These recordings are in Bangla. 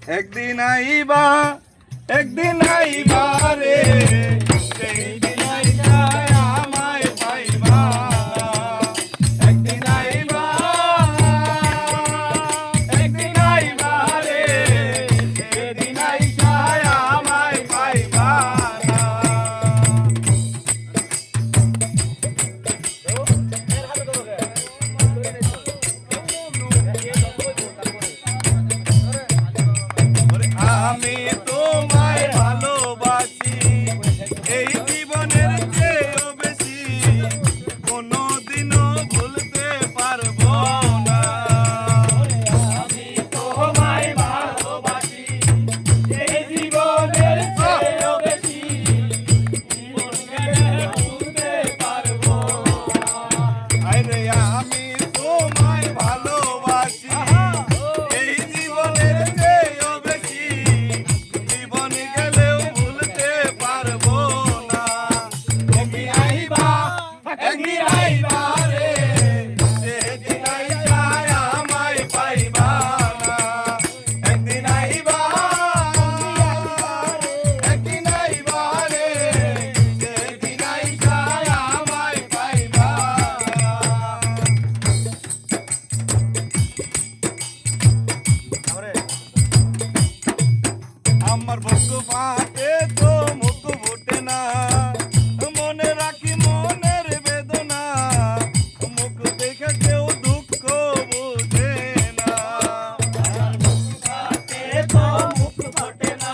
একদিন আইবা রে সেই দিন আইবা আমায় পাইবা একদিন আইবা রে সেদিন আইবা আমায় পাইবা আমি তোমায় ভালোবাসি এই জীবনের চেয়েও বেশি কোনোদিনও ভুলতে পারবো না আমি তোমায় ভালোবাসি এই জীবনের চেয়েও বেশি ভুলতে পারবো আরে আমি তোমায় ভালোবাসি এই জীবনের চেয়েও বেশি জীবন গেলেও ভুলতে পারবো না তুমি আইবা একদিন আইবা রে সেদিন আইবা আমায় পাইবা না একদিন আইবা রে সেদিন আইবা আমায় পাইবা আমার বুক ফাটে তো মুখ ফুটে না মনে রাখি মনের বেদনা মুখ দেখে কেউ দুঃখ বুঝে না মুখ ফুটে না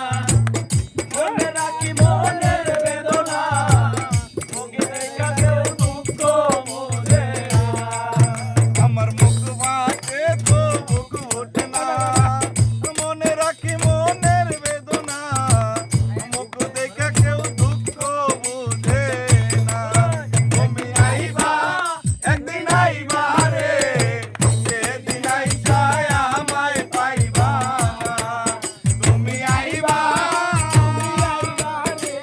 মনে রাখি মনের বেদনা মুখ দেখে কেউ দুঃখ বুঝে না আমার মুখ ফাটে তো মুখ ফুটে না মনে রাখি মনের বেদনা মুখ দেখে কেউ দুঃখ বুঝে না তুমি আইবা একদিন আইবা রে সেদিন আইসা আমায় পাইবা না তুমি আইবা রে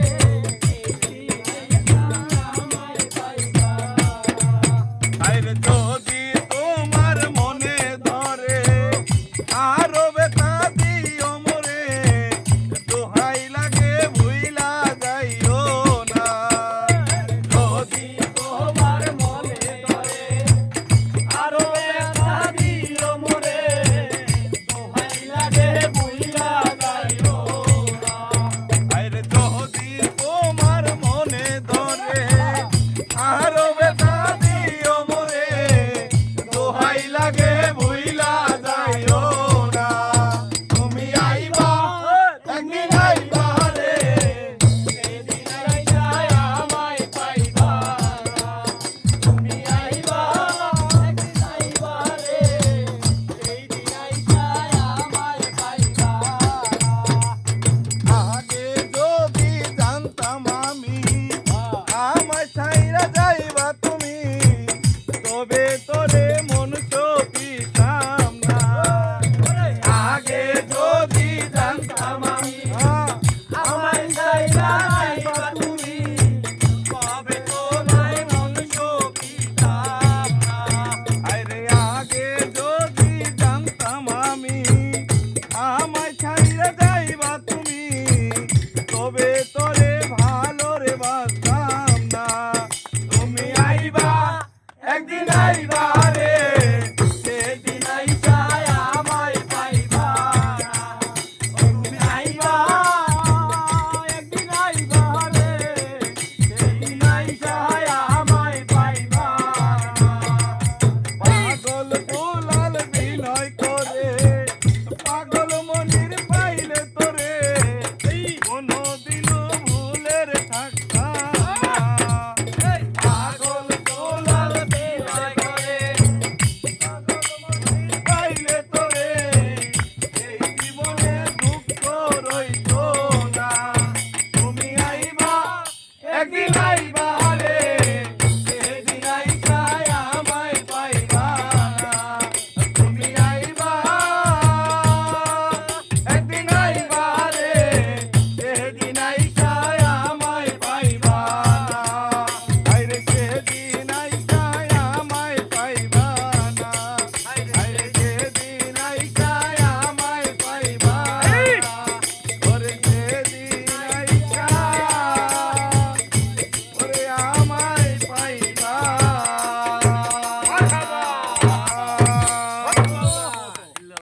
আরে যদি তোমার মনে ধরে আরো বেতা দিও মোরে দোহাই লাগে ভুইলা যাইও না যদি তোমার মনে ধরে আরো বেতা দিও মোরে দোহাই লাগে ভুইলা যাইও না আরে যদি তোমার মনে ধরে আরো বেতা দিও মোরে দোহাই লাগে ভুইলা যাইও না তুমি আইবা একদিন আইবা রে সেদিন আইসা আমায় পাইবা না তুমি আইবা একদিন আইবা রে সেদিন আইসা আমায় পাইবা না আগে যদি জানতাম আমি আমায় ছাইরা যাইবা তুমি তবে তোরে মন চোখিতাম না আগে